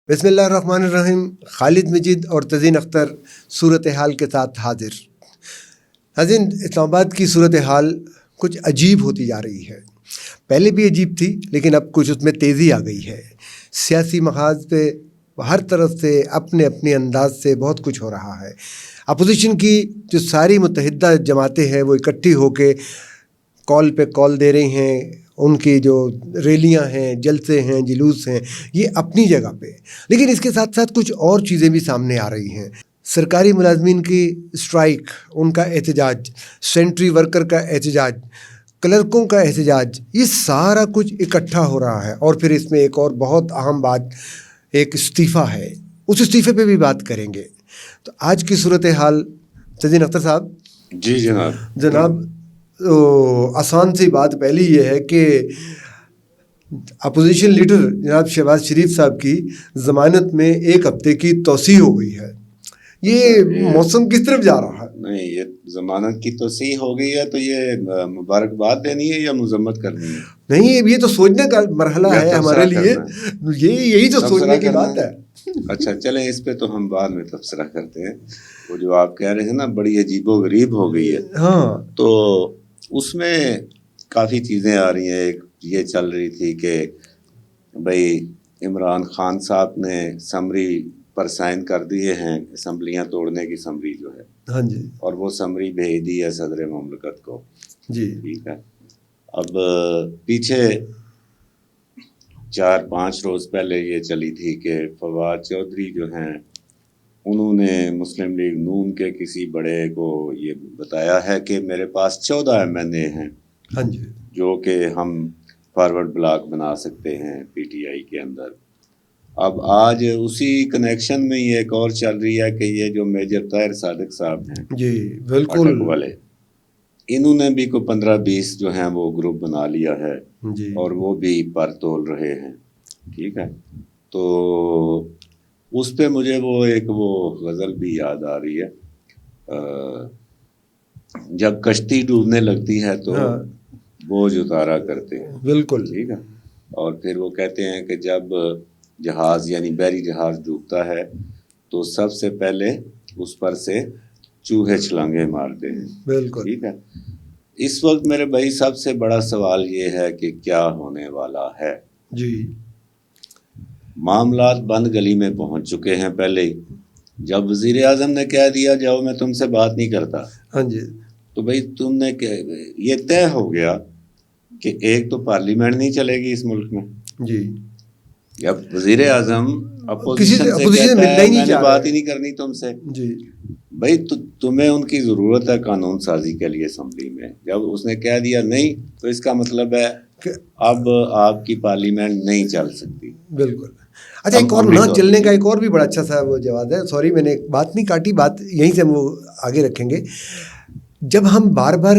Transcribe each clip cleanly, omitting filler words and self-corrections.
بسم اللہ الرحمن الرحیم. خالد مجید اور تزین اختر صورتحال کے ساتھ حاضر. حاضرین، اسلام آباد کی صورتحال کچھ عجیب ہوتی جا رہی ہے. پہلے بھی عجیب تھی لیکن اب کچھ اس میں تیزی آ گئی ہے. سیاسی محاذ پہ ہر طرف سے اپنے اپنے انداز سے بہت کچھ ہو رہا ہے. اپوزیشن کی جو ساری متحدہ جماعتیں ہیں وہ اکٹھی ہو کے کال پہ کال دے رہی ہیں. ان کی جو ریلیاں ہیں، جلسے ہیں، جلوس ہیں، یہ اپنی جگہ پہ، لیکن اس کے ساتھ ساتھ کچھ اور چیزیں بھی سامنے آ رہی ہیں. سرکاری ملازمین کی اسٹرائک، ان کا احتجاج، سینٹری ورکر کا احتجاج، کلرکوں کا احتجاج، یہ سارا کچھ اکٹھا ہو رہا ہے. اور پھر اس میں ایک اور بہت اہم بات، ایک استعفیٰ ہے. اس استعفے پہ بھی بات کریں گے. تو آج کی صورتحال تزین اختر صاحب. جی جناب آسان سی بات پہلی یہ ہے کہ اپوزیشن لیڈر جناب شہباز شریف صاحب کی ضمانت میں 1 ہفتے کی توسیع ہو گئی ہے. یہ موسم کس طرف جا رہا ہے؟ نہیں، یہ ضمانت کی توسیع ہو گئی ہے تو یہ مبارکباد دینی ہے یا مذمت کرنی ہے؟ نہیں، یہ تو سوچنے کا مرحلہ ہے ہمارے لیے. یہی تو سوچنے کی بات ہے. اچھا چلیں، اس پہ تو ہم بعد میں تبصرہ کرتے ہیں. وہ جو آپ کہہ رہے ہیں نا، بڑی عجیب و غریب ہو گئی ہے. ہاں، تو اس میں کافی چیزیں آ رہی ہیں. ایک یہ چل رہی تھی کہ بھائی عمران خان صاحب نے سمری پر سائن کر دیے ہیں، اسمبلیاں توڑنے کی سمری جو ہے. ہاں جی. اور وہ سمری بھیج دی ہے صدر مملکت کو. جی ٹھیک ہے. اب پیچھے 4-5 روز پہلے یہ چلی تھی کہ فواد چودھری جو ہیں، انہوں نے مسلم لیگ نون کے کسی بڑے کو یہ بتایا ہے کہ میرے پاس 14 MNA ہیں. ہاں جی. جو کہ ہم فارورڈ بلاک بنا سکتے ہیں PTI کے اندر. اب آج اسی کنیکشن میں یہ ایک اور چل رہی ہے کہ یہ جو میجر طاہر صادق صاحب ہیں، جی بالکل اٹک والے، انہوں نے بھی کوئی 15-20 جو ہیں وہ گروپ بنا لیا ہے. جی. اور وہ بھی پر تول رہے ہیں. ٹھیک ہے. تو اس پہ مجھے وہ غزل بھی یاد آ رہی ہے، جب کشتی ڈوبنے لگتی ہے تو بوجھ اتارا کرتے ہیں. بالکل. ٹھیک ہے. اور پھر وہ کہتے ہیں کہ جب جہاز یعنی بحری جہاز ڈوبتا ہے تو سب سے پہلے اس پر سے چوہے چھلانگے مارتے ہیں. بالکل. ٹھیک ہے. اس وقت میرے بھائی سب سے بڑا سوال یہ ہے کہ کیا ہونے والا ہے. جی. معاملات بند گلی میں پہنچ چکے ہیں. پہلے ہی جب وزیر اعظم نے کہہ دیا جاؤ میں تم سے بات نہیں کرتا، ہاں جی، تو بھائی تم نے یہ طے ہو گیا کہ ایک تو پارلیمنٹ نہیں چلے گی اس ملک میں. جی. جب وزیر اعظم اپوزیشن سے کہتا ہے میں نے بات ہی نہیں کرنی تم سے، جی بھائی تمہیں ان کی ضرورت ہے قانون سازی کے لیے اسمبلی میں. جب اس نے کہہ دیا نہیں تو اس کا مطلب ہے اب آپ کی پارلیمنٹ نہیں چل سکتی. بالکل. اچھا، ایک اور نہ چلنے کا ایک اور بھی بڑا اچھا سا وہ جواب ہے. سوری میں نے بات نہیں کاٹی، بات یہیں سے ہم وہ آگے رکھیں گے. جب ہم بار بار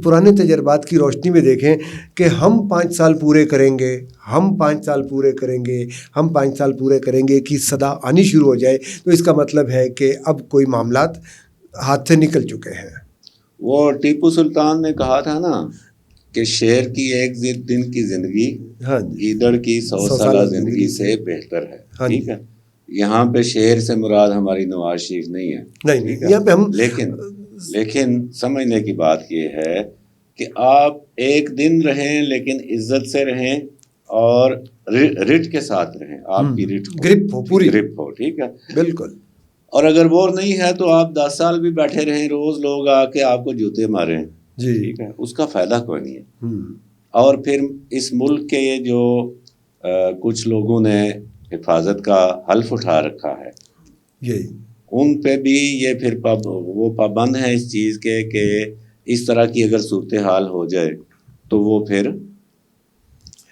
پرانے تجربات کی روشنی میں دیکھیں کہ ہم 5 سال پورے کریں گے، ہم 5 سال پورے کریں گے، ہم 5 سال پورے کریں گے کی صدا آنی شروع ہو جائے تو اس کا مطلب ہے کہ اب کوئی معاملات ہاتھ سے نکل چکے ہیں. وہ ٹیپو سلطان نے کہا تھا نا کہ شیر کی 1 دن کی زندگی گیدڑ کی 100 سالہ زندگی سے بہتر ہے. ٹھیک ہے. یہاں پہ شیر سے مراد ہماری نواز شریف نہیں ہے. نہیں، یہاں پہ ہم لیکن سمجھنے کی بات یہ ہے کہ آپ 1 دن رہیں لیکن عزت سے رہیں اور رٹ کے ساتھ رہیں. آپ کی گرپ ہو، پوری گرپ ہو. ٹھیک ہے. بالکل. اور اگر وہ نہیں ہے تو آپ 10 سال بھی بیٹھے رہیں، روز لوگ آ کے آپ کو جوتے ماریں. جی. ٹھیک ہے. اس کا فائدہ کوئی نہیں ہے. اور پھر اس ملک کے یہ جو کچھ لوگوں نے حفاظت کا حلف اٹھا رکھا ہے، یہی ان پہ بھی یہ پھر وہ پابند ہیں اس چیز کے کہ اس طرح کی اگر صورتحال ہو جائے تو وہ پھر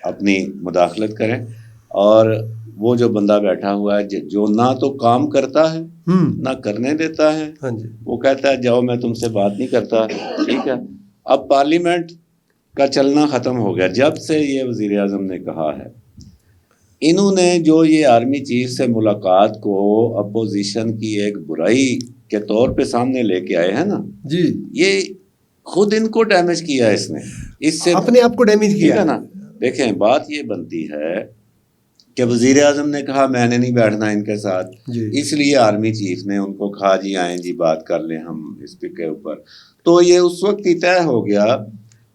اپنی مداخلت کریں. اور وہ جو بندہ بیٹھا ہوا ہے جو نہ تو کام کرتا ہے نہ کرنے دیتا ہے، وہ کہتا ہے جاؤ میں تم سے بات نہیں کرتا. ٹھیک ہے. اب پارلیمنٹ کا چلنا ختم ہو گیا جب سے یہ وزیر اعظم نے کہا ہے. انہوں نے جو یہ آرمی چیف سے ملاقات کو اپوزیشن کی ایک برائی کے طور پہ سامنے لے کے آئے ہیں نا جی، یہ خود ان کو ڈیمیج کیا ہے. اس نے اس سے اپنے آپ کو ڈیمیج کیا ہے نا. دیکھیں بات یہ بنتی ہے کہ وزیر اعظم نے کہا میں نے نہیں بیٹھنا ان کے ساتھ، جی اس لیے آرمی چیف نے ان کو کہا جی آئیں جی بات کر لیں ہم اس پہ کے اوپر. تو یہ اس وقت ہی طے ہو گیا.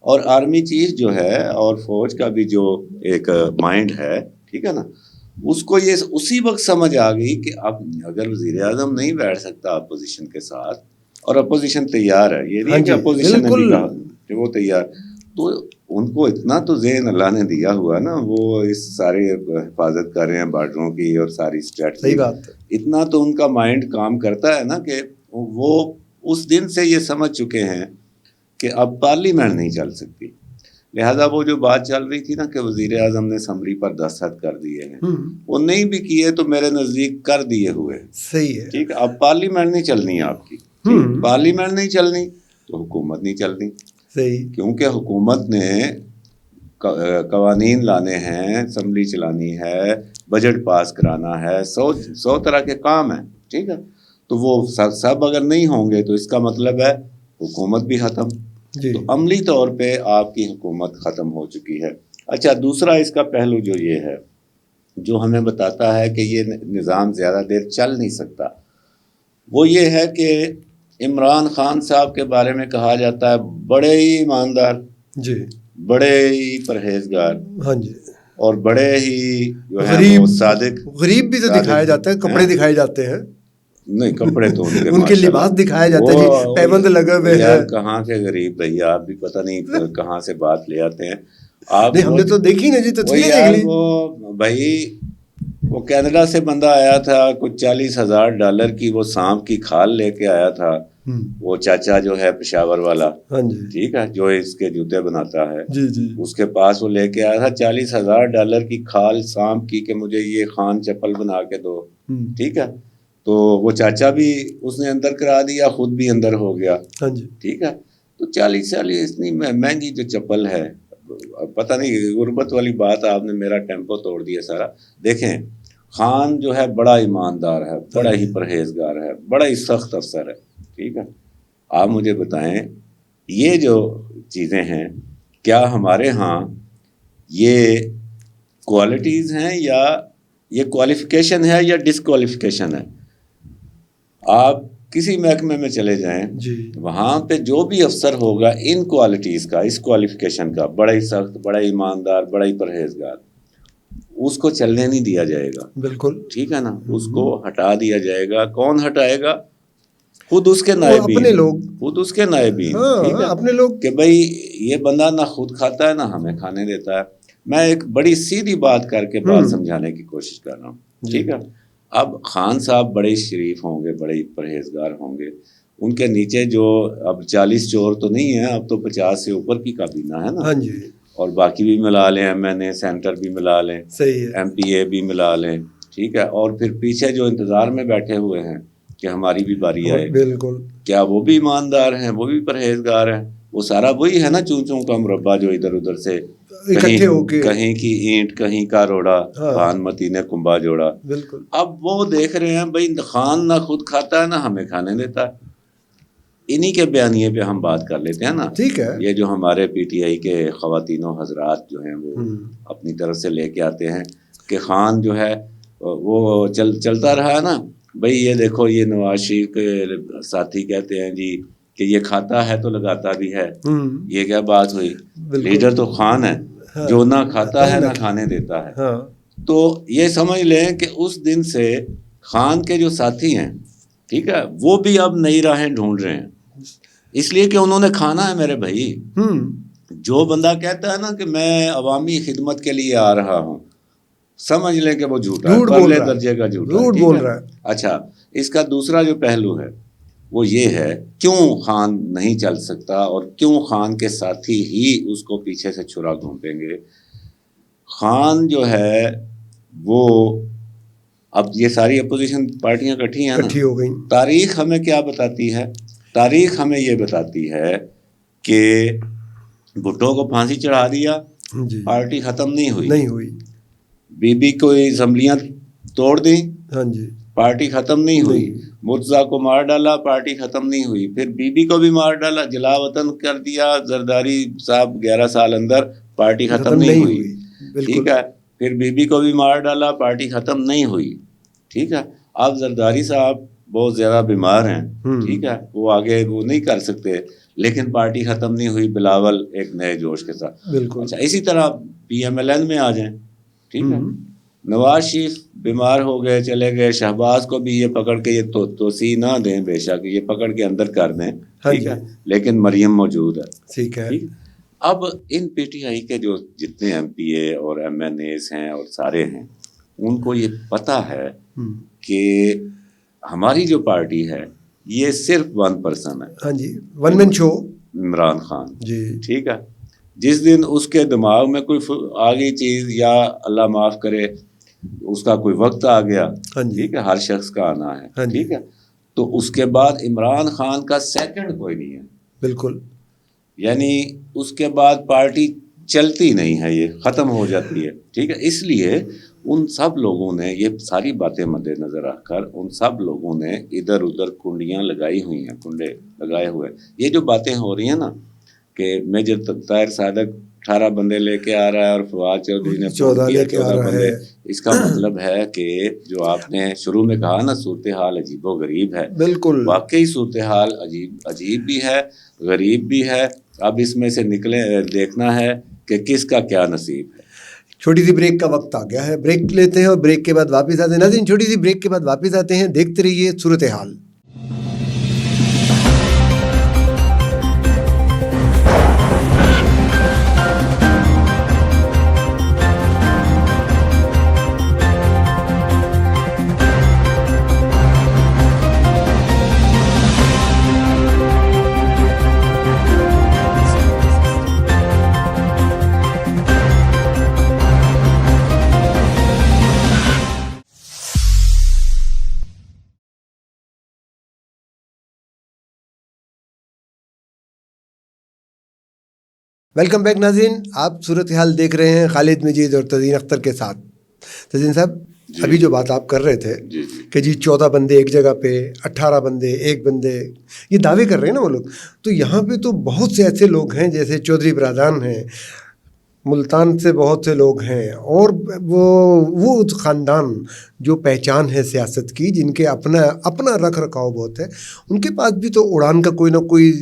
اور آرمی چیف جو ہے اور فوج کا بھی جو ایک مائنڈ ہے، ٹھیک ہے نا، اس کو یہ اسی وقت سمجھ آ گئی کہ اب اگر وزیر اعظم نہیں بیٹھ سکتا اپوزیشن کے ساتھ، اور اپوزیشن تیار ہے، یہ نہیں کہ اپوزیشن نے بھی کہا کہ وہ تیار، تو ان کو اتنا تو ذہن اللہ نے دیا ہوا نا، وہ اس سارے حفاظت کر رہے ہیں بارڈروں کی اور ساری اسٹریٹجی، اتنا تو ان کا مائنڈ کام کرتا ہے نا کہ وہ اس دن سے یہ سمجھ چکے ہیں کہ اب پارلیمنٹ نہیں چل سکتی. لہذا وہ جو بات چل رہی تھی نا کہ وزیر اعظم نے اسمبلی پر دستخط کر دیے ہیں، وہ نہیں بھی کیے تو میرے نزدیک کر دیے ہوئے، صحیح ہے، ٹھیک ہے. اب پارلیمنٹ نہیں چلنی ہے آپ کی، پارلیمنٹ نہیں چلنی تو حکومت نہیں چلنی، صحیح، کیونکہ حکومت نے قوانین لانے ہیں، اسمبلی چلانی ہے، بجٹ پاس کرانا ہے، 100 طرح کے کام ہیں، ٹھیک ہے. تو وہ سب اگر نہیں ہوں گے تو اس کا مطلب ہے حکومت بھی ختم. تو عملی طور پہ آپ کی حکومت ختم ہو چکی ہے. اچھا، دوسرا اس کا پہلو جو یہ ہے، جو ہمیں بتاتا ہے کہ یہ نظام زیادہ دیر چل نہیں سکتا، وہ یہ ہے کہ عمران خان صاحب کے بارے میں کہا جاتا ہے بڑے ہی ایماندار، جی، بڑے ہی پرہیزگار، ہاں جی، اور بڑے ہی جو ہے وہ صادق. غریب بھی تو دکھایا جاتا ہے، کپڑے دکھائے جاتے ہیں، نہیں کپڑے تو ان کے لباس دکھایا جاتا ہے، جی پیبند لگے ہوئے ہیں. کہاں کے غریب بھیا، آپ بھی پتہ نہیں کہاں سے بات لے آتے ہیں آپ. ہم نے تو دیکھی نا جی، تو وہ بھائی وہ کینیڈا سے بندہ آیا تھا، کچھ $40,000 کی وہ سانپ کی کھال لے کے آیا تھا، وہ چاچا جو ہے پشاور والا، ٹھیک ہے، جو اس کے جوتے بناتا ہے، اس کے پاس وہ لے کے آیا تھا $40,000 کی کھال سانپ کی کہ مجھے یہ خان چپل بنا کے دو، ٹھیک ہے. تو وہ چاچا بھی اس نے اندر کرا دیا، خود بھی اندر ہو گیا، ٹھیک ہے. تو 40 اتنی مہنگی جو چپل ہے، پتہ نہیں، غربت والی بات، آپ نے میرا ٹیمپو توڑ دیا سارا. دیکھیں، خان جو ہے بڑا ایماندار ہے، بڑا ہی پرہیزگار ہے، بڑا ہی سخت افسر ہے، ٹھیک ہے. آپ مجھے بتائیں یہ جو چیزیں ہیں، کیا ہمارے ہاں یہ کوالٹیز ہیں یا یہ کوالیفیکیشن ہے یا ڈسکوالیفیکیشن ہے؟ آپ کسی محکمے میں چلے جائیں، وہاں پہ جو بھی افسر ہوگا ان کوالٹیز کا، اس کوالیفیکیشن کا، بڑا ہی سخت، بڑا ہی ایماندار، بڑا ہی پرہیزگار، اس کو چلنے نہیں دیا جائے گا، بالکل، ٹھیک ہے نا. اس کو ہٹا دیا جائے گا. کون ہٹائے گا؟ خود اس کے نائبین، اپنے لوگ، خود اس کے نائبین، ٹھیک ہے، اپنے لوگ، کہ بھائی یہ بندہ نہ خود کھاتا ہے نہ ہمیں کھانے دیتا ہے. میں ایک بڑی سیدھی بات کر کے بات سمجھانے کی کوشش کر رہا ہوں، ٹھیک ہے. اب خان صاحب بڑے شریف ہوں گے، بڑے پرہیزگار ہوں گے، ان کے نیچے جو اب 40 چور تو نہیں ہیں، اب تو 50 سے اوپر کی کابینہ ہے نا، ہاں جی، اور باقی بھی ملا لیں، MNA سینٹر بھی ملا لیں، صحیح ہے، MPA بھی ملا لیں، ٹھیک ہے. اور پھر پیچھے جو انتظار میں بیٹھے ہوئے ہیں کہ ہماری بھی باری آئے، بالکل، کیا وہ بھی ایماندار ہیں، وہ بھی پرہیزگار ہیں؟ وہ سارا وہی ہے نا، چون کا مربع جو ادھر ادھر سے کہیں کی اینٹ، کہیں کا روڑا، بھانمتی نے کنبا جوڑا، بالکل. اب وہ دیکھ رہے ہیں بھائی خان نہ خود کھاتا ہے نہ ہمیں کھانے دیتا ہے. انہی کے بیانیے پہ ہم بات کر لیتے ہیں نا، ٹھیک ہے. یہ جو ہمارے PTI کے خواتین و حضرات جو ہیں وہ اپنی طرف سے لے کے آتے ہیں کہ خان جو ہے وہ چلتا رہا ہے نا، بھائی یہ دیکھو یہ نواز شریف کے ساتھی کہتے ہیں جی کہ یہ کھاتا ہے تو لگاتا بھی ہے. یہ کیا بات ہوئی؟ لیڈر تو خان ہے، جو نہ کھاتا ہے نہ کھانے دیتا ہے. تو یہ سمجھ لیں کہ اس دن سے خان کے جو ساتھی ہیں، ٹھیک ہے، وہ بھی اب نئی راہیں ڈھونڈ رہے ہیں، اس لیے کہ انہوں نے کھانا ہے میرے بھائی. جو بندہ کہتا ہے نا کہ میں عوامی خدمت کے لیے آ رہا ہوں، سمجھ لیں کہ وہ جھوٹا ہے، پرلے درجے کا جھوٹ بول رہا ہے. اچھا، اس کا دوسرا جو پہلو ہے وہ یہ ہے کیوں خان نہیں چل سکتا اور کیوں خان کے ساتھی ہی اس کو پیچھے سے چھرا گھونپیں گے. خان جو ہے وہ اب یہ ساری اپوزیشن پارٹیاں کٹھی ہیں نا، ہو گئی. تاریخ ہمیں کیا بتاتی ہے؟ تاریخ ہمیں یہ بتاتی ہے کہ بھٹو کو پھانسی چڑھا دیا، پارٹی ختم نہیں ہوئی. بی بی کو اسمبلیاں توڑ دیں، ہاں جی، پارٹی ختم نہیں ہوئی. مرتضیٰ کو مار ڈالا، پارٹی ختم نہیں ہوئی. پھر بی بی کو بھی مار ڈالا، جلا وطن کر دیا زرداری صاحب، 11 سال اندر، پارٹی ختم نہیں ہوئی. ٹھیک ہے. پھر بی بی کو بھی مار ڈالا, پارٹی ختم نہیں ہوئی. ٹھیک ہے, اب زرداری صاحب بہت زیادہ بیمار ہیں, ٹھیک ہے, وہ آگے وہ نہیں کر سکتے, لیکن پارٹی ختم نہیں ہوئی, بلاول ایک نئے جوش کے ساتھ. بالکل. اچھا, اسی طرح پی ایم ایل این میں آ جائیں, ٹھیک ہے, نواز شریف بیمار ہو گئے, چلے گئے, شہباز کو بھی یہ پکڑ کے یہ توسیع نہ دیں, بے شک یہ پکڑ کے اندر کر دیں, ٹھیک ہے, لیکن مریم موجود ہے. ٹھیک ہے. اب ان پی ٹی آئی کے جو جتنے ایم پی اے اور ایم این ایز ہیں اور سارے ہیں, ان کو یہ پتہ ہے کہ ہماری جو پارٹی ہے یہ صرف 1% ہے. ہاں جی, ون مین شو عمران خان جی, ٹھیک ہے. جس دن اس کے دماغ میں کوئی آ گئی چیز, یا اللہ معاف کرے اس کا کوئی وقت آ گیا, ٹھیک ہے, ہر شخص کا آنا ہے, ٹھیک ہے, تو اس کے بعد عمران خان کا سیکنڈ کوئی نہیں ہے. بالکل. یعنی اس کے بعد پارٹی چلتی نہیں ہے, یہ ختم ہو جاتی ہے. ٹھیک ہے, اس لیے ان سب لوگوں نے یہ ساری باتیں مد نظر رکھ کر ان سب لوگوں نے ادھر ادھر کنڈیاں لگائی ہوئی ہیں, کنڈے لگائے ہوئے. یہ جو باتیں ہو رہی ہیں نا کہ میجر طاہر صادق 18 بندے لے کے آ رہا ہے اور فواد چودھری نے 14 بندے, اس کا مطلب ہے کہ جو آپ نے شروع میں کہا نا صورتحال عجیب و غریب ہے, بالکل واقعی صورتحال عجیب بھی ہے, غریب بھی ہے. اب اس میں سے نکلے دیکھنا ہے کہ کس کا کیا نصیب ہے. چھوٹی سی بریک کا وقت آ گیا ہے, بریک لیتے ہیں اور بریک کے بعد واپس آتے ہیں. ناظرین چھوٹی سی بریک کے بعد واپس آتے ہیں, دیکھتے رہیے صورتحال. ویلکم بیک ناظرین, آپ صورتحال دیکھ رہے ہیں خالد مجید اور تزین اختر کے ساتھ. تزین صاحب ابھی جو بات آپ کر رہے تھے کہ جی 14 بندے ایک جگہ پہ, 18 بندے ایک بندے, یہ دعوے کر رہے ہیں نا وہ لوگ. تو یہاں پہ تو بہت سے ایسے لوگ ہیں جیسے چودھری برادران ہیں, ملتان سے بہت سے لوگ ہیں, اور وہ خاندان جو پہچان ہے سیاست کی, جن کے اپنا رکھ رکھاؤ بہت ہے, ان کے پاس بھی تو اڑان کا کوئی نہ کوئی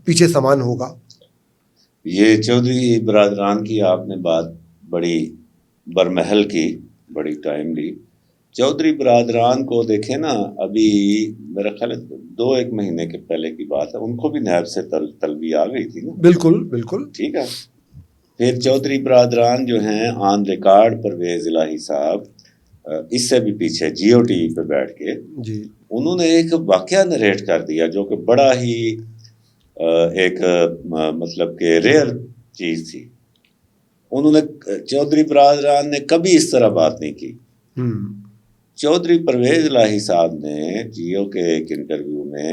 پیچھے سامان ہوگا. یہ چودھری برادران کی آپ نے بات بڑی برمحل کی, بڑی ٹائملی. چودھری برادران کو دیکھیں نا, ابھی میرا خیال ہے 2-1 مہینے کے پہلے کی بات ہے, ان کو بھی نیب سے طلبی آ گئی تھی نا. بالکل بالکل, ٹھیک ہے. پھر چودھری برادران جو ہیں آن ریکارڈ پرویز الہی صاحب, اس سے بھی پیچھے جی او ٹی وی پہ بیٹھ کے جی انہوں نے ایک واقعہ نریٹ کر دیا جو کہ بڑا ہی ایک مطلب کہ ریئر چیز تھی. انہوں نے چودھری برادران نے کبھی اس طرح بات نہیں کی. چودھری پرویز الہی صاحب نے جیو کے ایک انٹرویو میں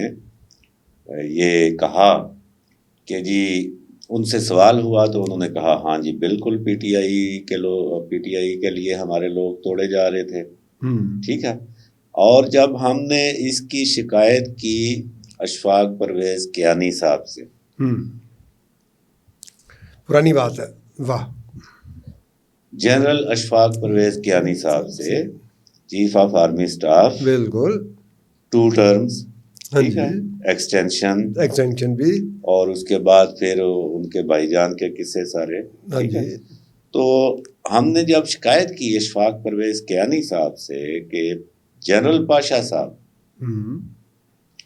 یہ کہا کہ جی ان سے سوال ہوا تو انہوں نے کہا ہاں جی بالکل پی ٹی آئی کے لیے ہمارے لوگ توڑے جا رہے تھے. ٹھیک ہے. اور جب ہم نے اس کی شکایت کی اشفاق پرویز کیانی صاحب سے, پرانی بات ہے, واہ, جنرل اشفاق پرویز کیانی صاحب سے, چیف آف آرمی اسٹاف, بالکل 2 ٹرمز, ٹھیک ہے, ایکسٹینشن بھی, اور اس کے بعد پھر ان کے بھائی جان کے قصے سارے. ٹھیک ہے. تو ہم نے جب شکایت کی اشفاق پرویز کیانی صاحب سے کہ جنرل پاشا صاحب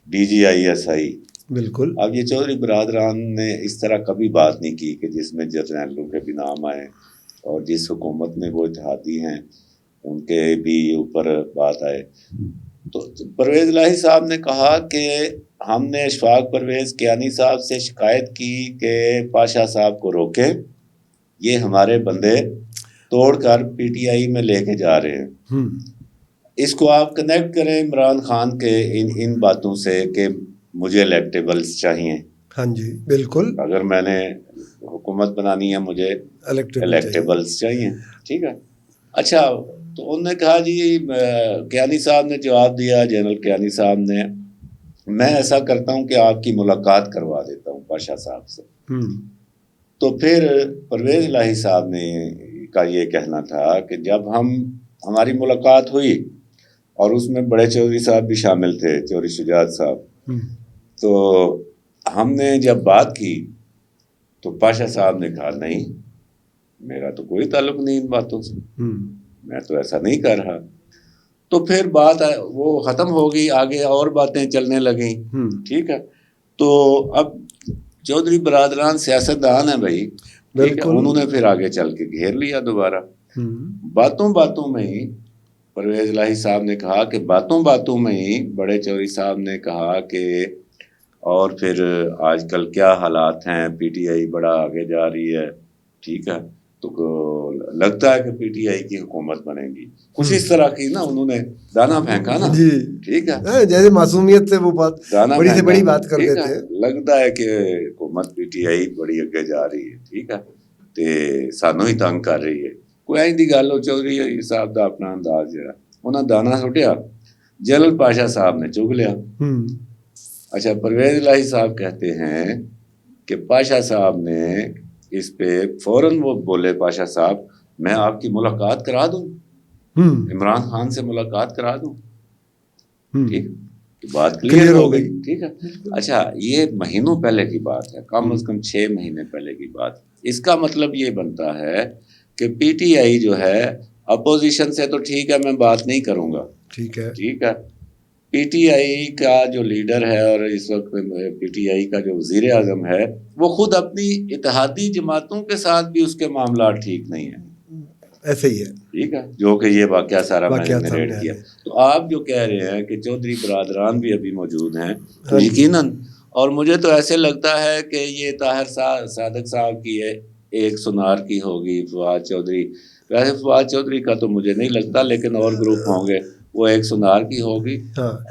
D G I S I, بالکل, اب یہ چودھری برادران نے اس طرح کبھی بات نہیں کی کہ جس میں جرنیلوں کے بھی نام آئے, اور جس حکومت میں وہ اتحادی ہیں ان کے بھی اوپر بات آئے. تو پرویز الہی صاحب نے کہا کہ ہم نے اشفاق پرویز کیانی صاحب سے شکایت کی کہ پاشا صاحب کو روکے, یہ ہمارے بندے توڑ کر پی ٹی آئی میں لے کے جا رہے ہیں. اس کو آپ کنیکٹ کریں عمران خان کے ان باتوں سے کہ مجھے الیکٹیبلز چاہیے. ہاں جی بالکل, اگر میں نے حکومت بنانی ہے مجھے الیکٹیبلز چاہیے. ٹھیک ہے. اچھا, تو انہوں نے کہا جی کیانی صاحب نے جواب دیا, جنرل کیانی صاحب نے, میں ایسا کرتا ہوں کہ آپ کی ملاقات کروا دیتا ہوں پاشا صاحب سے. تو پھر پرویز الہی صاحب نے کا یہ کہنا تھا کہ جب ہماری ملاقات ہوئی اور اس میں بڑے چودھری صاحب بھی شامل تھے، چودھری شجاعت صاحب، تو ہم نے جب بات کی تو پاشا صاحب نے کہا نہیں، میرا تو کوئی تعلق نہیں ان باتوں سے، میں تو ایسا نہیں کر رہا. تو پھر بات وہ ختم ہو گئی، آگے اور باتیں چلنے لگیں. ٹھیک ہے، تو اب چودھری برادران سیاستدان ہیں بھائی، ٹھیک ہے، انہوں نے پھر آگے چل کے گھیر لیا دوبارہ. باتوں میں ہی پرویز الہی صاحب نے کہا کہ باتوں میں ہی بڑے چودھری صاحب نے کہا کہ اور پھر آج کل کیا حالات ہیں، پی ٹی آئی بڑا آگے جا رہی ہے، ٹھیک ہے، تو لگتا ہے کہ پی ٹی آئی کی حکومت بنے گی. کچھ اس طرح کی نا انہوں نے دانا پھینکا نا، ٹھیک ہے، جیسے معصومیت سے وہ بات بڑی سے بڑی بات کر دیتے ہیں. لگتا ہے کہ حکومت پی ٹی آئی بڑی اگے جا رہی ہے، ٹھیک ہے، تے سانوں ہی تنگ کر رہی ہے. کوئی ایسی دی گل ہو، چودھری صاحب دا اپنا انداز جہا انہاں دانا سٹیا، جلال پاشا صاحب نے چگ لیا. اچھا، پرویز الہی صاحب کہتے ہیں کہ پاشا صاحب نے اس پہ فوراً وہ بولے، پاشا صاحب میں آپ کی ملاقات کرا دوں، عمران خان سے ملاقات کرا دوں. ٹھیک، بات کلیئر ہو گئی. ٹھیک ہے. اچھا، یہ مہینوں پہلے کی بات ہے، کم از کم 6 مہینے پہلے کی بات. اس کا مطلب یہ بنتا ہے کہ پی ٹی آئی جو ہے اپوزیشن سے تو ٹھیک ہے میں بات نہیں کروں گا، ٹھیک ہے، پی ٹی آئی کا جو لیڈر ہے اور اس وقت پی ٹی آئی کا جو وزیر اعظم ہے وہ خود اپنی اتحادی جماعتوں کے ساتھ بھی اس کے معاملات ٹھیک نہیں ہیں. ایسے ہی ہے، ٹھیک ہے، جو کہ یہ واقعہ سارا میں نے نریٹ کیا. تو آپ جو کہہ رہے ہیں کہ چودھری برادران بھی ابھی موجود ہیں، تو یقیناً، اور مجھے تو ایسے لگتا ہے کہ یہ طاہر صادق صاحب کی ہے ایک سنار کی ہوگی، فواد چودھری، ویسے فواد چودھری کا تو مجھے نہیں لگتا، لیکن اور گروپ ہوں گے، وہ ایک سنار کی ہوگی.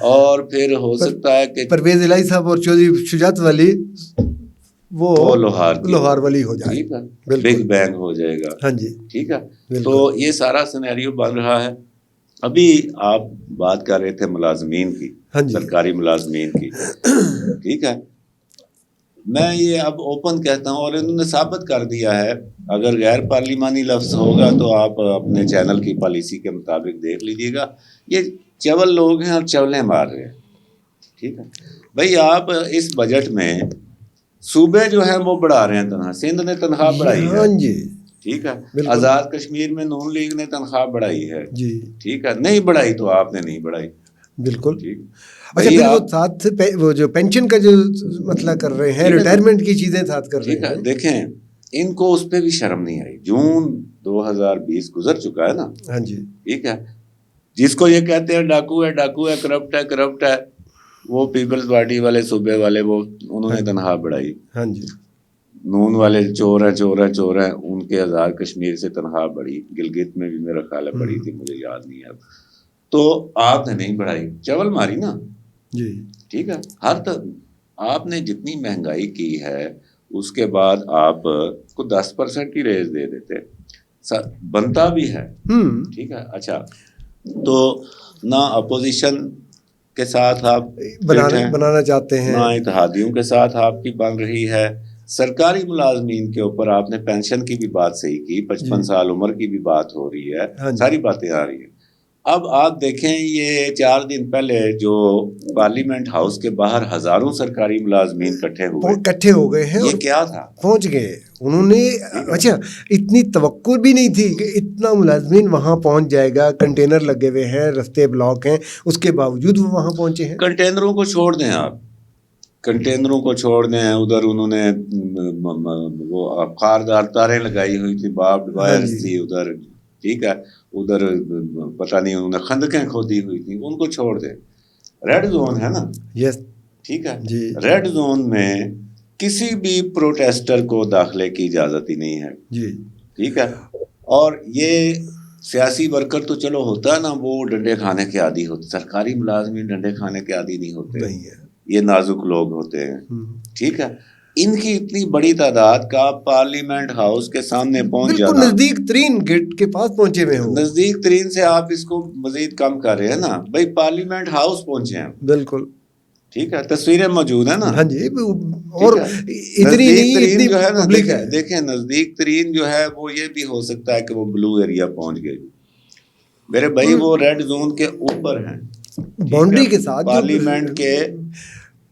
اور پھر ہو سکتا ہے کہ پرویز الہی صاحب اور چودھری شجاعت والی وہ لوہار والی ہو جائے، ٹھیک ہے، بگ بینگ ہو جائے گا. ہاں جی، ٹھیک ہے. تو یہ سارا سینیریو بن رہا ہے. ابھی آپ بات کر رہے تھے ملازمین کی، سرکاری ملازمین کی، ٹھیک ہے، میں یہ اب اوپن کہتا ہوں، اور انہوں نے ثابت کر دیا ہے. اگر غیر پارلیمانی لفظ ہوگا تو آپ اپنے چینل کی پالیسی کے مطابق دیکھ لیجیے گا. یہ چول لوگ ہیں اور چولیں مار رہے ہیں. ٹھیک ہے بھائی، آپ اس بجٹ میں صوبے جو ہیں وہ بڑھا رہے ہیں تنخواہ. سندھ نے تنخواہ بڑھائی ہے، ٹھیک ہے، آزاد کشمیر میں نون لیگ نے تنخواہ بڑھائی ہے، ٹھیک ہے، نہیں بڑھائی تو آپ نے نہیں بڑھائی. بالکل. اچھا، پھر وہ ساتھ وہ جو پینشن کا جو مسئلہ کر رہے ہیں، ریٹائرمنٹ کی چیزیں ساتھ کر رہے ہیں. دیکھیں، ان کو اس پہ بھی شرم نہیں آئی. جون 2020 گزر چکا ہے نا، ہاں جی، ٹھیک ہے، جس کو یہ کہتے ہیں ڈاکو ہے، کرپٹ ہے، وہ پیپلز پارٹی والے صوبے والے وہ انہوں نے تنخواہ بڑھائی. ہاں جی، نون والے چور ہیں، ان کے آزاد کشمیر سے تنخواہ بڑھی. گلگت میں بھی میرا خیال ہے بڑھی تھی، مجھے یاد نہیں ہے اب. تو آپ نے نہیں بڑھائی، چول ماری نا جی. ٹھیک ہے، آپ نے جتنی مہنگائی کی ہے اس کے بعد آپ کو 10% کی ریز دے دیتے، بنتا بھی ہے. ٹھیک ہے. اچھا، تو نہ اپوزیشن کے ساتھ آپ بنانا چاہتے ہیں، نہ اتحادیوں کے ساتھ آپ کی بن رہی ہے. سرکاری ملازمین کے اوپر آپ نے پینشن کی بھی بات صحیح کی، 55 سال عمر کی بھی بات ہو رہی ہے، ساری باتیں آ رہی ہیں. اب آپ دیکھیں، یہ 4 دن پہلے جو پارلیمنٹ ہاؤس کے باہر ہزاروں سرکاری ملازمین اکٹھے ہو گئے ہیں. یہ کیا تھا؟ پہنچ گئے انہوں نے. اچھا، اتنی توقع بھی نہیں تھی کہ اتنا ملازمین وہاں پہنچ جائے گا. کنٹینر لگے ہوئے ہیں، رستے بلاک ہیں، اس کے باوجود وہ وہاں پہنچے ہیں. کنٹینروں کو چھوڑ دیں، آپ کنٹینروں کو چھوڑ دیں. ادھر انہوں نے وہ خاردار تاریں لگائی ہوئی تھی، باربڈ وائرز تھی ادھر، ٹھیک ہے، ادھر پتہ نہیں انہوں نے خندقیں کھودی ہوئی تھیں، ان کو چھوڑ دیں. ریڈ زون ہے نا، یس، ٹھیک ہے، ریڈ زون میں کسی بھی پروٹیسٹر کو داخلے کی اجازت ہی نہیں ہے جی، ٹھیک ہے. اور یہ سیاسی ورکر تو چلو ہوتا ہے نا، وہ ڈنڈے کھانے کے عادی ہوتے. سرکاری ملازمین ڈنڈے کھانے کے عادی نہیں ہوتے، یہ نازک لوگ ہوتے ہیں، ٹھیک ہے. ان کی اتنی بڑی تعداد کا پارلیمنٹ ہاؤس کے سامنے پہنچ جانا، بالکل نزدیک ترین گیٹ کے پاس پہنچے ہوئے ہو. نزدیک ترین سے آپ اس کو مزید کم کر رہے ہیں نا بھائی، پارلیمنٹ ہاؤس پہنچے ہیں، بالکل، ٹھیک ہے، تصویریں موجود ہیں نا. ہاں جی، اور اتنی نہیں، اتنی جو ہے نا، پبلک ہے. دیکھیں نزدیک ترین جو ہے وہ یہ بھی ہو سکتا ہے کہ وہ بلو ایریا پہنچ گئے میرے بھائی، وہ ریڈ زون کے اوپر ہیں، باؤنڈری کے ساتھ، پارلیمنٹ کے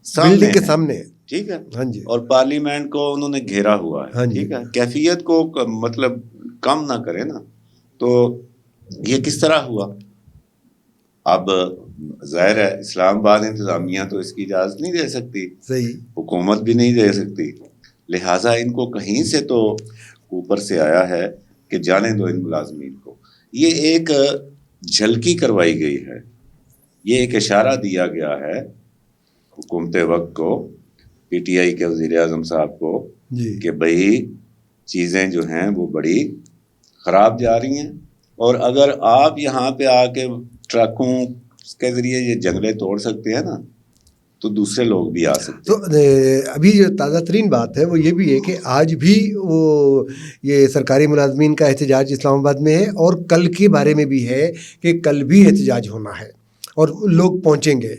بلڈنگ کے سامنے. ٹھیک ہے. ہاں جی. اور پارلیمنٹ کو انہوں نے گھیرا ہوا ہے. ٹھیک ہے. کیفیت کو مطلب کم نہ کرے نا، تو یہ کس طرح ہوا؟ اب ظاہر ہے اسلام آباد انتظامیہ تو اس کی اجازت نہیں دے سکتی، صحیح، حکومت بھی نہیں دے سکتی، لہٰذا ان کو کہیں سے تو اوپر سے آیا ہے کہ جانے دو ان ملازمین کو. یہ ایک جھلکی کروائی گئی ہے، یہ ایک اشارہ دیا گیا ہے حکومت وقت کو، پی ٹی آئی کے وزیر اعظم صاحب کو، کہ بھئی چیزیں جو ہیں وہ بڑی خراب جا رہی ہیں، اور اگر آپ یہاں پہ آ کے ٹرکوں کے ذریعے یہ جنگلیں توڑ سکتے ہیں نا، تو دوسرے لوگ بھی آ سکتے ہیں. تو ابھی جو تازہ ترین بات ہے وہ یہ بھی ہے کہ آج بھی وہ یہ سرکاری ملازمین کا احتجاج اسلام آباد میں ہے، اور کل کے بارے میں بھی ہے کہ کل بھی احتجاج ہونا ہے اور لوگ پہنچیں گے.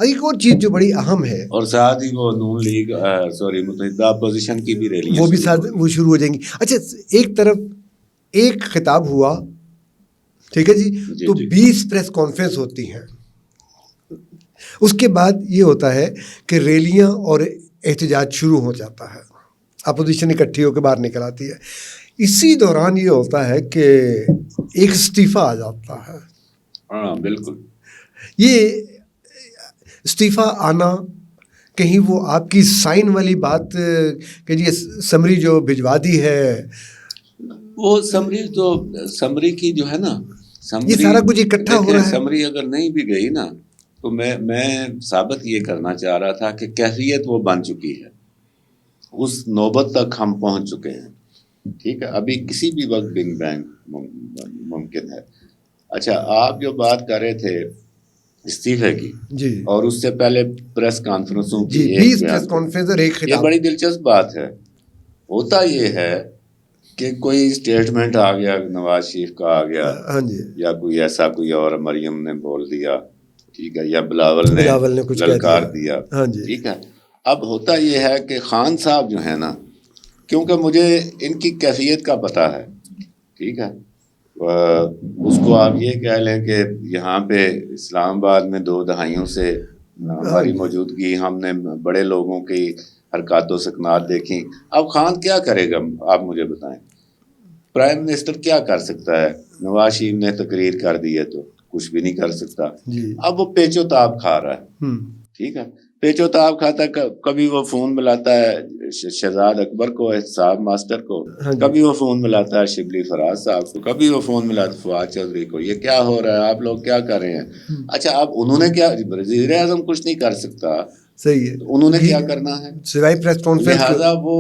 ایک اور چیز جو بڑی اہم ہے، اور ساتھ ہی وہ نون لیگ متحدہ اپوزیشن کی بھی ریلیاں وہ بھی ساتھ وہ شروع ہو جائیں گی. اچھا، ایک طرف ایک خطاب ہوا، ٹھیک ہے جی، تو 20 پریس کانفرنس ہوتی ہیں. اس کے بعد یہ ہوتا ہے کہ ریلیاں اور احتجاج شروع ہو جاتا ہے، اپوزیشن اکٹھی ہو کے باہر نکل آتی ہے. اسی دوران یہ ہوتا ہے کہ ایک استعفیٰ آ جاتا ہے. ہاں بالکل. یہ استعفیٰ آنا کہیں وہ آپ کی سائن والی بات کہ جی سمری جو بھجوا دی ہے، وہ سمری کی جو ہے نا، یہ سارا کچھ اکٹھا ہو رہا ہے. سمری اگر نہیں بھی گئی نا، تو میں ثابت یہ کرنا چاہ رہا تھا کہ کیفیت وہ بن چکی ہے، اس نوبت تک ہم پہنچ چکے ہیں. ٹھیک ہے. ابھی کسی بھی وقت بگ بینگ ممکن ہے. اچھا، آپ جو بات کر رہے تھے استعفے کی، جی، اور اس سے پہلے پریس کانفرنسوں کی، 20 پریس کانفرنس اور ایک خطاب. یہ بڑی دلچسپ بات ہے. ہوتا یہ ہے کہ کوئی اسٹیٹمنٹ آ گیا، نواز شریف کا آ گیا، ہاں جی، یا کوئی ایسا کوئی اور مریم نے بول دیا، ٹھیک ہے، یا بلاول نے کچھ للکار دیا. ہاں جی، ٹھیک ہے. اب ہوتا یہ ہے کہ خان صاحب جو ہے نا، کیونکہ مجھے ان کی کیفیت کا پتہ ہے، ٹھیک ہے، اس کو آپ یہ کہہ لیں کہ یہاں پہ اسلام آباد میں 2 دہائیوں سے ہماری موجودگی، ہم نے بڑے لوگوں کی حرکات و سکنات دیکھی. اب خان کیا کرے گا، آپ مجھے بتائیں. پرائم منسٹر کیا کر سکتا ہے؟ نواز شریف نے تقریر کر دی ہے تو کچھ بھی نہیں کر سکتا. اب وہ پیچ و تاب کھا رہا ہے. ٹھیک ہے. پیچ و تاب کھاتا ہے. کبھی وہ فون ملاتا ہے شہزاد اکبر کو، احتساب ماسٹر کو، کبھی وہ فون ملاتا ہے شبلی فراز صاحب کو، کبھی وہ فون ملاتا ہے فواد چودھری کو. یہ کیا ہو رہا ہے، آپ لوگ کیا کر رہے ہیں؟ اچھا، اب انہوں نے کیا، وزیر اعظم کچھ نہیں کر سکتا، صحیح ہے، انہوں نے کیا کرنا ہے سوائے پریس کانفرنس. لہٰذا وہ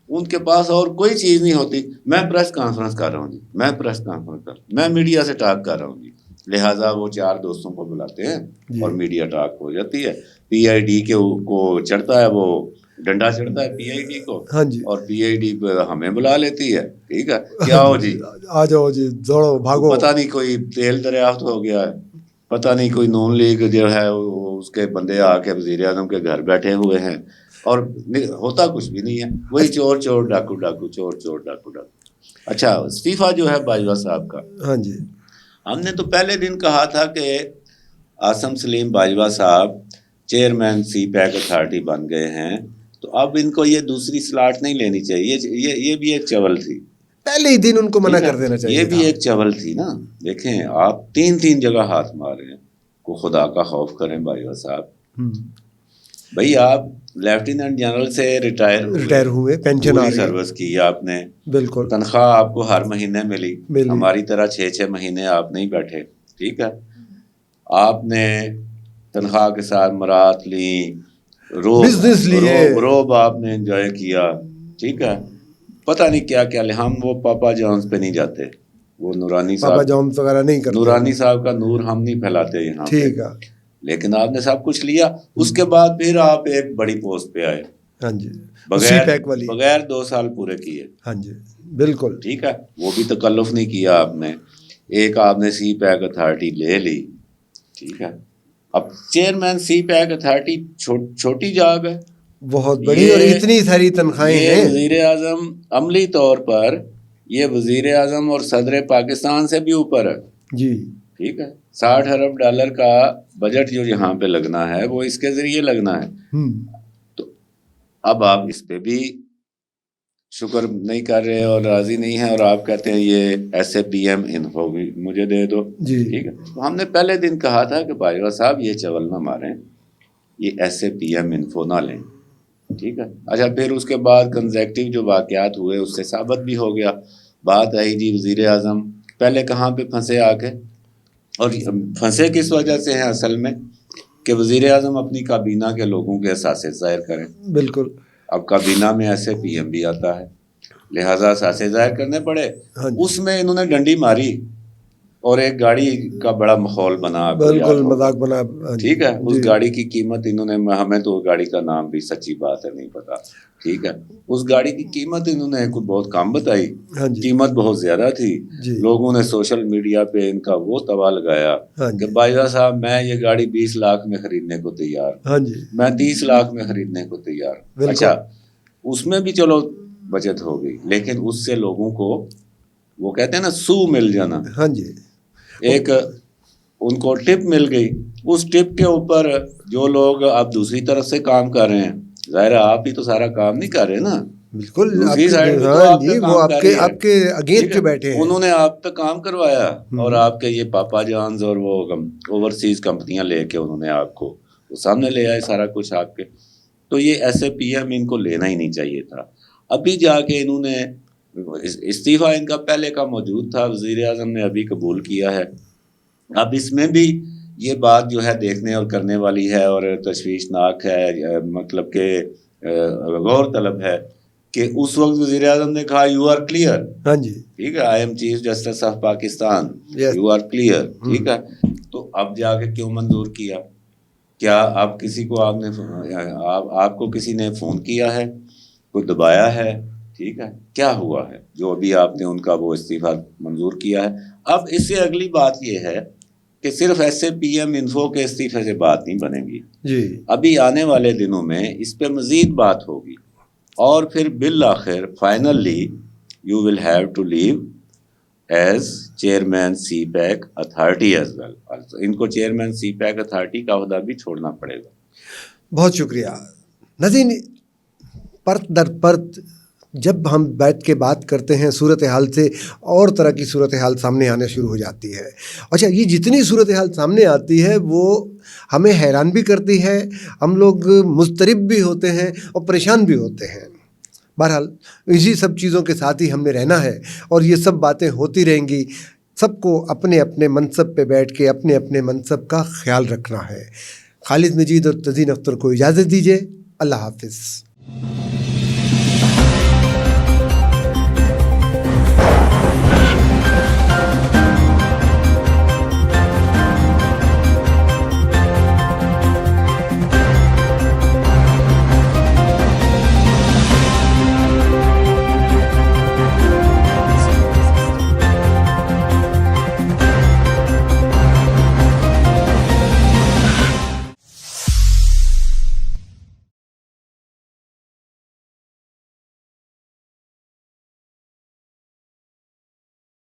ان کے پاس اور کوئی چیز نہیں ہوتی. میں پریس کانفرنس کر رہا ہوں جی، میں پریس کانفرنس کر رہا ہوں، میں میڈیا سے ٹاک کر رہا ہوں جی. لہٰذا وہ 4 دوستوں کو بلاتے ہیں اور میڈیا ٹاک ہو جاتی ہے. پی آئی ڈی کو چڑھتا ہے، وہ ڈنڈا چڑھتا ہے پی آئی ڈی کو، اور پی آئی ڈی ہمیں بلا لیتی ہے. ٹھیک ہے، کیا ہو جی، آ جاؤ جی، دوڑو بھاگو. پتہ نہیں کوئی تیل دریافت ہو گیا ہے، پتہ نہیں کوئی نون لیگ جو ہے اس کے بندے آ کے وزیر اعظم کے گھر بیٹھے ہوئے ہیں، اور ہوتا کچھ بھی نہیں ہے. وہی چور چور ڈاکو ڈاکو، چور چور ڈاکو ڈاکو. اچھا، استعفیٰ جو ہے باجوہ صاحب کا، ہاں جی، ہم نے تو پہلے دن کہا تھا کہ عاصم سلیم باجوہ صاحب چیئرمین سی پیک اتھارٹی بن گئے ہیں، تو اب ان کو یہ دوسری سلاٹ نہیں لینی چاہیے. یہ بھی ایک چول تھی، پہلے ہی دن ان کو منع کر دینا چاہیے. یہ بھی ایک چول تھی نا. دیکھیں، آپ 3 جگہ ہاتھ مارے ہیں. کو خدا کا خوف کریں باجوہ صاحب. بھئی آپ لیفٹیننٹ جنرل سے ریٹائر ہوئے، پینشن آ رہی، سروس کی آپ نے، بالکل، تنخواہ آپ کو ہر مہینے ملی. ہماری طرح 6 مہینے آپ نہیں بیٹھے. ٹھیک ہے. آپ نے تنخواہ کے ساتھ مرات لی، روب آپ نے انجوائے کیا. ٹھیک ہے. پتہ نہیں کیا کیا لے. ہم وہ پاپا جانس پہ نہیں جاتے، وہ نورانی صاحب، پاپا جانس وغیرہ نہیں کرتے، نورانی صاحب کا نور ہم نہیں پھیلاتے یہاں. ٹھیک ہے. لیکن آپ نے سب کچھ لیا. اس کے بعد پھر آپ ایک بڑی پوسٹ پہ آئے. ہاں جی، بغیر 2 سال پورے کیے. ہاں جی، بالکل. ٹھیک ہے. وہ بھی تکلف نہیں کیا آپ نے. ایک آپ نے سی پیک اتھارٹی لے لی. ٹھیک ہے. اب چیئرمین سی پیک اتھارٹی چھوٹی جاب ہے، بہت بڑی، اور اتنی ساری تنخواہیں ہیں. وزیر اعظم عملی طور پر یہ وزیر اعظم اور صدر پاکستان سے بھی اوپر ہے. جی ٹھیک ہے، $60 ارب کا بجٹ جو یہاں پہ لگنا ہے وہ اس کے ذریعے لگنا ہے. تو اب آپ اس پہ بھی شکر نہیں کر رہے اور راضی نہیں ہیں، اور آپ کہتے ہیں یہ ایسے پی ایم انفو بھی مجھے دے دو. ٹھیک ہے، تو ہم نے پہلے دن کہا تھا کہ باجوہ صاحب یہ چول نہ ماریں، یہ ایسے پی ایم انفو نہ لیں. ٹھیک ہے. اچھا، پھر اس کے بعد کنزیکٹو جو واقعات ہوئے اس سے ثابت بھی ہو گیا. بات آئی جی وزیر اعظم پہلے کہاں پہ پھنسے آ کے، اور پھنسے کس وجہ سے ہیں اصل میں کہ وزیر اعظم اپنی کابینہ کے لوگوں کے اثاثے ظاہر کریں. بالکل. اب کابینہ میں ایسے پی ایم بھی آتا ہے، لہٰذا اثاثے ظاہر کرنے پڑے. اس میں انہوں نے ڈنڈی ماری اور ایک گاڑی کا بڑا ماحول بنا. بالکل مذاق بنا. ٹھیک ہے، اس گاڑی کی قیمت انہوں نے، ہمیں تو گاڑی کا نام بھی سچی بات ہے نہیں پتا. ٹھیک ہے، اس گاڑی کی قیمت انہوں نے بہت کم بتائی، قیمت بہت زیادہ تھی. لوگوں نے سوشل میڈیا پہ ان کا وہ توا لگایا کہ باجوہ صاحب میں یہ گاڑی 20 لاکھ میں خریدنے کو تیار، میں 30 لاکھ میں خریدنے کو تیار. اچھا، اس میں بھی چلو بچت ہو گئی، لیکن اس سے لوگوں کو وہ کہتے ہیں نا سو مل جانا. ایک ان کو ٹپ مل گئی. اس ٹپ کے اوپر جو لوگ اب دوسری طرف سے کام کر رہے ہیں، ظاہر ہے آپ ہی تو سارا کام نہیں کر رہے نا، بالکل دوسری سائڈ پہ تو آپ پہ کام کر رہی ہے، آپ کے اگینسٹ بیٹھے ہیں. انہوں نے آپ پہ کام کروایا اور آپ کے یہ پاپا جانز اور وہ اوورسیز کمپنیاں لے کے انہوں نے آپ کو سامنے لے آئے سارا کچھ آپ کے. تو یہ ایسے پی ایم ان کو لینا ہی نہیں چاہیے تھا. ابھی جا کے انہوں نے استعفیٰ ان کا پہلے کا موجود تھا، وزیر اعظم نے ابھی قبول کیا ہے. اب اس میں بھی یہ بات جو ہے دیکھنے اور کرنے والی ہے اور تشویشناک ہے، مطلب کہ غور طلب ہے کہ اس وقت وزیر اعظم نے کہا یو آر کلیئر. ٹھیک ہے، I am chief justice of Pakistan, you are clear. ٹھیک ہے، تو اب جا کے کیوں منظور کیا؟ کیا آپ کسی کو آپ کو کسی نے فون کیا ہے، کوئی دبایا ہے؟ ٹھیک ہے، کیا ہوا ہے جو ابھی آپ نے ان کا وہ استعفیٰ منظور کیا ہے؟ اب اس سے اگلی بات یہ ہے کہ صرف ایسے پی ایم انفو کے استعفے سے بات نہیں بنے گی. ابھی آنے والے دنوں میں اس پہ مزید بات ہوگی، اور پھر بالآخر finally you will have to leave as chairman CPEC authority as well. ان کو چیئرمین سی پیک اتھارٹی کا عہدہ بھی چھوڑنا پڑے گا. بہت شکریہ ناظرین. پرت در پرت جب ہم بیٹھ کے بات کرتے ہیں صورتحال سے اور طرح کی صورتحال سامنے آنے شروع ہو جاتی ہے. اچھا، یہ جتنی صورتحال سامنے آتی ہے وہ ہمیں حیران بھی کرتی ہے، ہم لوگ مضطرب بھی ہوتے ہیں اور پریشان بھی ہوتے ہیں. بہرحال اسی سب چیزوں کے ساتھ ہی ہم نے رہنا ہے اور یہ سب باتیں ہوتی رہیں گی. سب کو اپنے اپنے منصب پہ بیٹھ کے اپنے اپنے منصب کا خیال رکھنا ہے. خالد مجید اور تزین اختر کو اجازت دیجیے. اللہ حافظ.